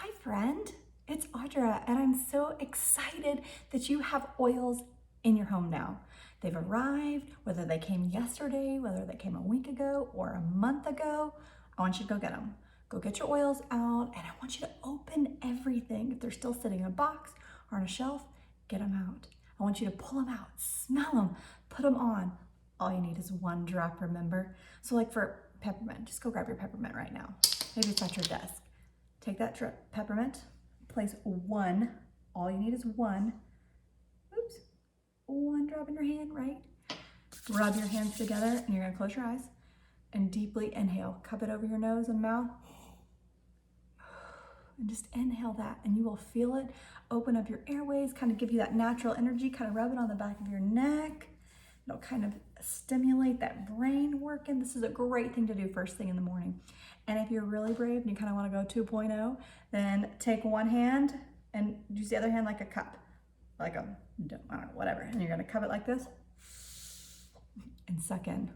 Hi friend, it's Audra and I'm so excited that you have oils in your home now. They've arrived, whether they came yesterday, whether they came a week ago or a month ago. I want you to go get them. Go get your oils out and I want you to open everything. If they're still sitting in a box or on a shelf, get them out. I want you to pull them out, smell them, put them on. All you need is one drop, remember? So like for peppermint, just go grab your peppermint right now. Maybe it's at your desk. Take that peppermint, place one, all you need is one, oops, one drop in your hand, right? Rub your hands together and you're gonna close your eyes and deeply inhale. Cup it over your nose and mouth. And just inhale that and you will feel it open up your airways, kind of give you that natural energy, kind of rub it on the back of your neck. It'll kind of stimulate that brain working. This is a great thing to do first thing in the morning. And if you're really brave and you kind of want to go 2.0, then take one hand and use the other hand like a cup, like a, I don't know, whatever. And you're going to cup it like this and suck in.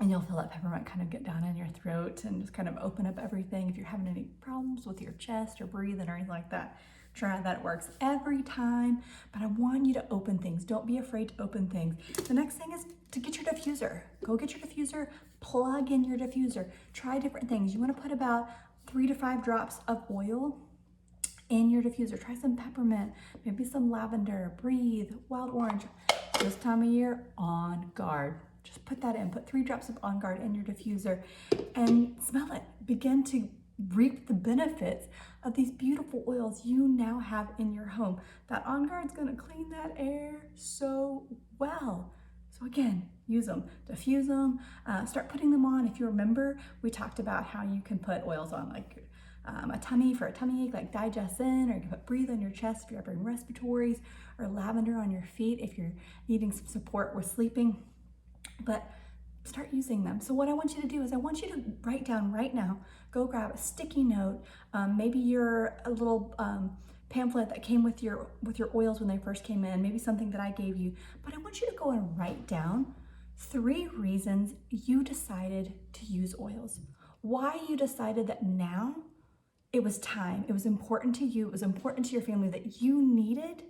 And you'll feel that peppermint kind of get down in your throat and just kind of open up everything. If you're having any problems with your chest or breathing or anything like that, try that. It works every time, but I want you to open things. Don't be afraid to open things. The next thing is to get your diffuser. Go get your diffuser, plug in your diffuser. Try different things. You want to put about 3 to 5 drops of oil in your diffuser. Try some peppermint, maybe some lavender, breathe, wild orange. This time of year, On Guard. Just put that in, put 3 drops of On Guard in your diffuser and smell it. Begin to reap the benefits of these beautiful oils you now have in your home. That On Guard's gonna clean that air so well. So again, use them, diffuse them, start putting them on. If you remember, we talked about how you can put oils on like a tummy for a tummy ache, like Digestin, or you can put Breathe on your chest if you're having respiratories, or lavender on your feet if you're needing some support with sleeping. But start using them. So what I want you to do is I want you to write down right now, go grab a sticky note, maybe a little pamphlet that came with your oils when they first came in, maybe something that I gave you, but I want you to go and write down 3 reasons you decided to use oils. Why you decided that now it was time, it was important to you, it was important to your family that you needed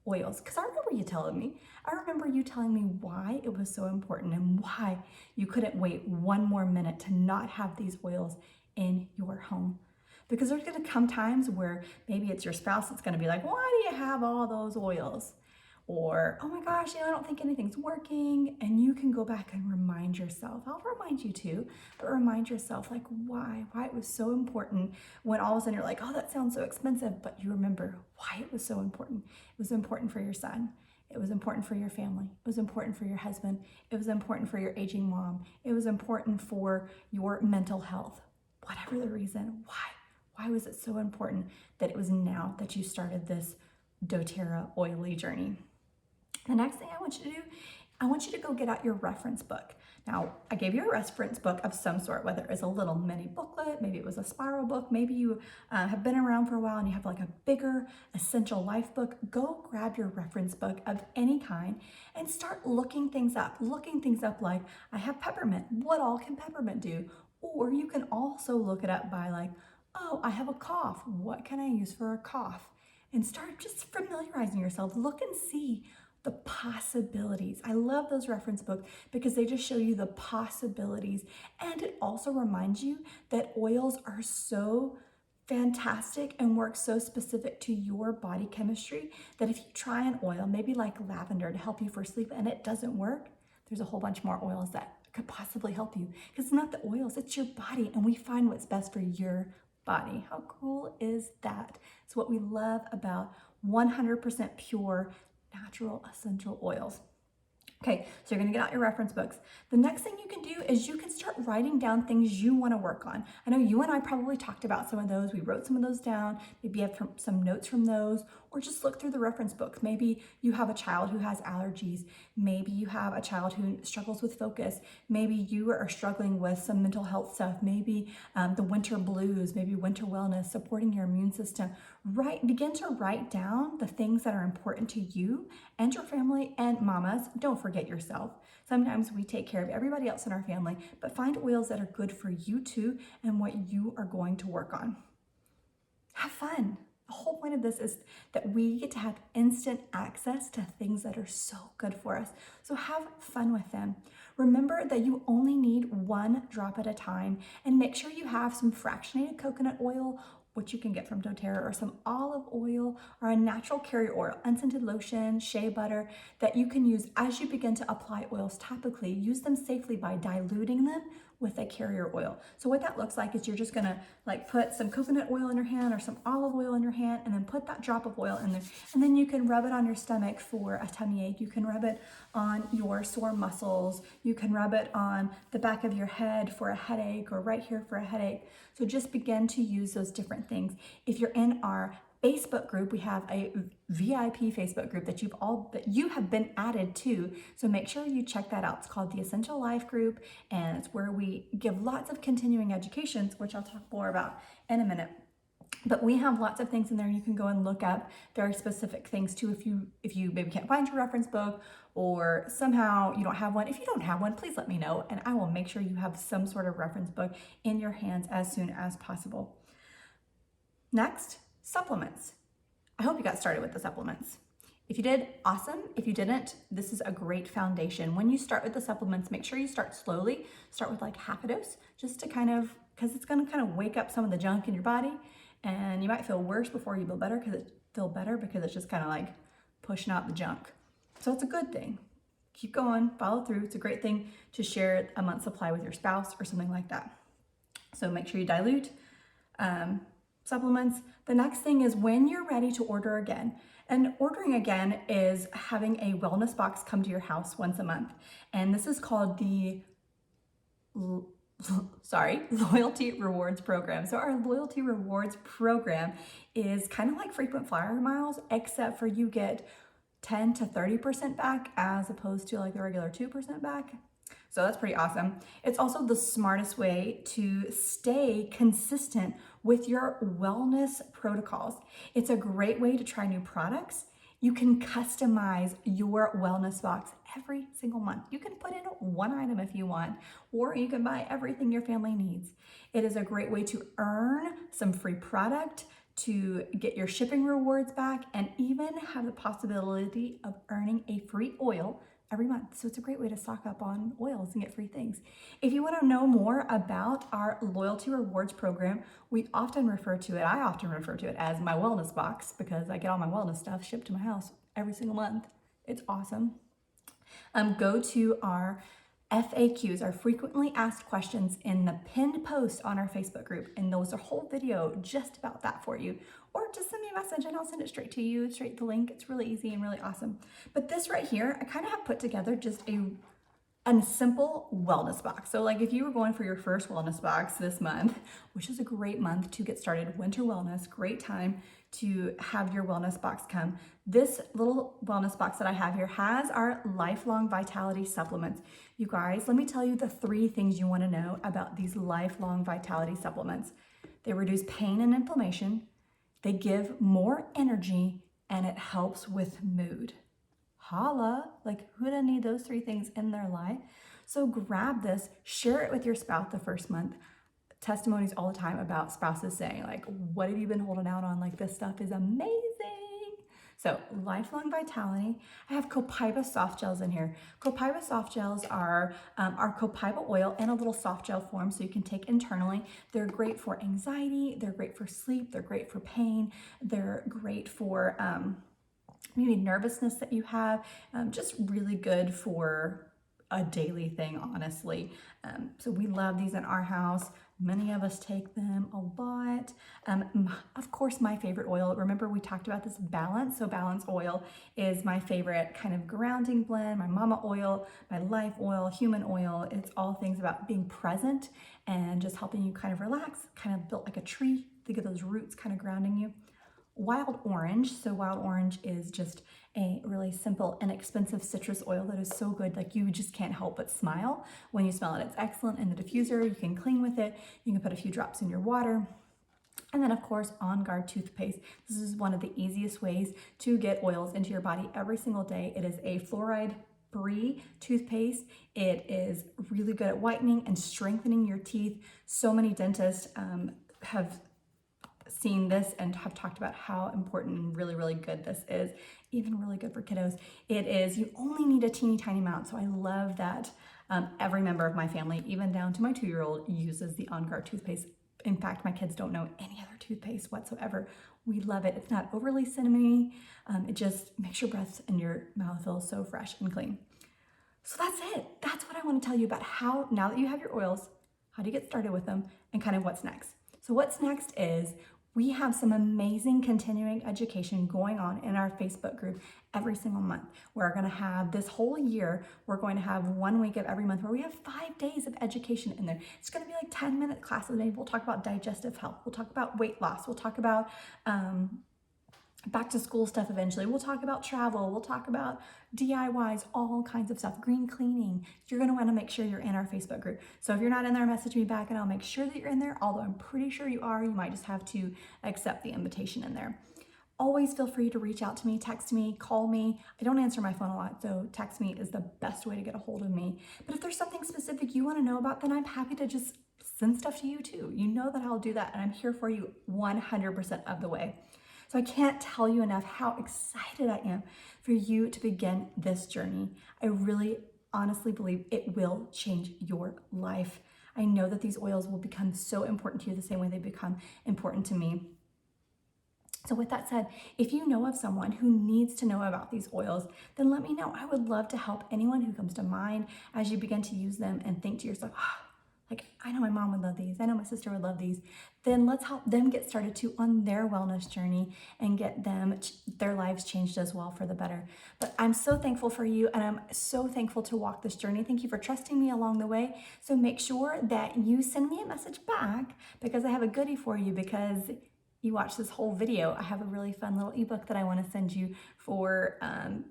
oils. Because I remember you telling me, why it was so important and why you couldn't wait one more minute to not have these oils in your home. Because there's gonna come times where maybe it's your spouse that's gonna be like, why do you have all those oils? Or, oh my gosh, I don't think anything's working. And you can go back and remind yourself. I'll remind you too, but remind yourself like why it was so important when all of a sudden you're like, oh, that sounds so expensive. But you remember why it was so important. It was important for your son. It was important for your family. It was important for your husband. It was important for your aging mom. It was important for your mental health. Whatever the reason, why was it so important that it was now that you started this doTERRA oily journey? The next thing I want you to do, I want you to go get out your reference book. Now, I gave you a reference book of some sort, whether it was a little mini booklet, maybe it was a spiral book, maybe you have been around for a while and you have like a bigger essential life book. Go grab your reference book of any kind and start looking things up like, I have peppermint. What all can peppermint do? Or you can also look it up by like, oh, I have a cough. What can I use for a cough? And start just familiarizing yourself. Look and see the possibilities. I love those reference books because they just show you the possibilities. And it also reminds you that oils are so fantastic and work so specific to your body chemistry that if you try an oil, maybe like lavender to help you for sleep and it doesn't work, there's a whole bunch more oils that could possibly help you. Because it's not the oils, it's your body, and we find what's best for your body. How cool is that? It's what we love about 100% pure natural essential oils. Okay, so you're gonna get out your reference books. The next thing you can do is you can start writing down things you wanna work on. I know you and I probably talked about some of those. We wrote some of those down. Maybe you have some notes from those, or just look through the reference books. Maybe you have a child who has allergies. Maybe you have a child who struggles with focus. Maybe you are struggling with some mental health stuff. Maybe the winter blues, maybe winter wellness, supporting your immune system. Begin to write down the things that are important to you and your family. And mamas, don't forget yourself. Sometimes we take care of everybody else in our family, but find oils that are good for you too and what you are going to work on. have fun. The whole point of this is that we get to have instant access to things that are so good for us. So have fun with them. Remember that you only need 1 drop at a time, and make sure you have some fractionated coconut oil, which you can get from doTERRA, or some olive oil, or a natural carrier oil, unscented lotion, shea butter, that you can use as you begin to apply oils topically. Use them safely by diluting them with a carrier oil. So what that looks like is you're just gonna like put some coconut oil in your hand or some olive oil in your hand, and then put that drop of oil in there. And then you can rub it on your stomach for a tummy ache. You can rub it on your sore muscles. You can rub it on the back of your head for a headache, or right here for a headache. So just begin to use those different things. If you're in our Facebook group, we have a VIP Facebook group that you have been added to. So make sure you check that out. It's called the Essential Life Group, and it's where we give lots of continuing educations, which I'll talk more about in a minute. But we have lots of things in there. You can go and look up very specific things too if you maybe can't find your reference book, or somehow you don't have one. If you don't have one, please let me know, and I will make sure you have some sort of reference book in your hands as soon as possible. Next, supplements. I hope you got started with the supplements. If you did, awesome. If you didn't, this is a great foundation. When you start with the supplements, make sure you start slowly. Start with like half a dose, just to because it's gonna kind of wake up some of the junk in your body, and you might feel worse before you feel better because it's just kind of like pushing out the junk. So it's a good thing. Keep going, follow through. It's a great thing to share a month's supply with your spouse or something like that. So make sure you dilute supplements. The next thing is when you're ready to order again. And ordering again is having a wellness box come to your house once a month. And this is called the Loyalty Rewards Program. So our Loyalty Rewards Program is kind of like frequent flyer miles, except for you get 10 to 30% back as opposed to like the regular 2% back. So that's pretty awesome. It's also the smartest way to stay consistent with your wellness protocols. It's a great way to try new products. You can customize your wellness box every single month. You can put in 1 item if you want, or you can buy everything your family needs. It is a great way to earn some free product, to get your shipping rewards back, and even have the possibility of earning a free oil every month. So it's a great way to stock up on oils and get free things. If you want to know more about our Loyalty Rewards Program, I often refer to it as my wellness box, because I get all my wellness stuff shipped to my house every single month. It's awesome. Go to our FAQs, our frequently asked questions, in the pinned post on our Facebook group, and there's a whole video just about that for you. Or just send me a message and I'll send it straight to you, straight the link. It's really easy and really awesome. But this right here, I kind of have put together just a simple wellness box. So like if you were going for your first wellness box this month, which is a great month to get started, winter wellness, great time to have your wellness box come. This little wellness box that I have here has our lifelong vitality supplements. You guys, let me tell you the 3 things you want to know about these lifelong vitality supplements. They reduce pain and inflammation, they give more energy, and it helps with mood. Holla, like who doesn't need those 3 things in their life? So grab this, share it with your spouse the first month. Testimonies all the time about spouses saying like, what have you been holding out on? Like this stuff is amazing. So lifelong vitality. I have Copaiba soft gels in here. Copaiba soft gels are our Copaiba oil in a little soft gel form, so you can take internally. They're great for anxiety. They're great for sleep. They're great for pain. They're great for maybe nervousness that you have. Just really good for a daily thing, honestly. So we love these in our house. Many of us take them a lot. Of course, my favorite oil, remember we talked about this Balance. So Balance oil is my favorite kind of grounding blend. My mama oil, my life oil, human oil. It's all things about being present and just helping you kind of relax, kind of built like a tree. Think of those roots kind of grounding you. Wild Orange. So Wild Orange is just a really simple, inexpensive citrus oil that is so good. Like you just can't help but smile when you smell it. It's excellent in the diffuser. You can clean with it. You can put a few drops in your water. And then of course, On Guard toothpaste. This is one of the easiest ways to get oils into your body every single day. It is a fluoride-free toothpaste. It is really good at whitening and strengthening your teeth. So many dentists have seen this and have talked about how important and really, really good this is, even really good for kiddos. It is, you only need a teeny tiny amount. So I love that every member of my family, even down to my 2-year-old, uses the On Guard toothpaste. In fact, my kids don't know any other toothpaste whatsoever. We love it. It's not overly cinnamony. It just makes your breath and your mouth feel so fresh and clean. So that's it. That's what I want to tell you about how, now that you have your oils, how to get started with them and kind of what's next. So what's next is we have some amazing continuing education going on in our Facebook group every single month. We're going to have this whole year, we're going to have 1 week of every month where we have 5 days of education in there. It's going to be like 10-minute classes a day. We'll talk about digestive health. We'll talk about weight loss. We'll talk about back to school stuff eventually. We'll talk about travel. We'll talk about DIYs, all kinds of stuff, green cleaning. You're going to want to make sure you're in our Facebook group. So if you're not in there, message me back and I'll make sure that you're in there. Although I'm pretty sure you are, you might just have to accept the invitation in there. Always feel free to reach out to me, text me, call me. I don't answer my phone a lot, so text me is the best way to get a hold of me. But if there's something specific you want to know about, then I'm happy to just send stuff to you too. You know that I'll do that, and I'm here for you 100% of the way. So I can't tell you enough how excited I am for you to begin this journey. I really honestly believe it will change your life. I know that these oils will become so important to you the same way they become important to me. So with that said, if you know of someone who needs to know about these oils, then let me know. I would love to help anyone who comes to mind as you begin to use them and think to yourself, like, I know my mom would love these. I know my sister would love these. Then let's help them get started too on their wellness journey and get them their lives changed as well for the better. But I'm so thankful for you, and I'm so thankful to walk this journey. Thank you for trusting me along the way. So make sure that you send me a message back, because I have a goodie for you. Because you watch this whole video, I have a really fun little ebook that I want to send you for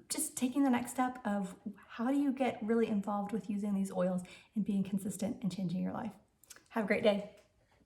just taking the next step of how do you get really involved with using these oils and being consistent and changing your life. Have a great day.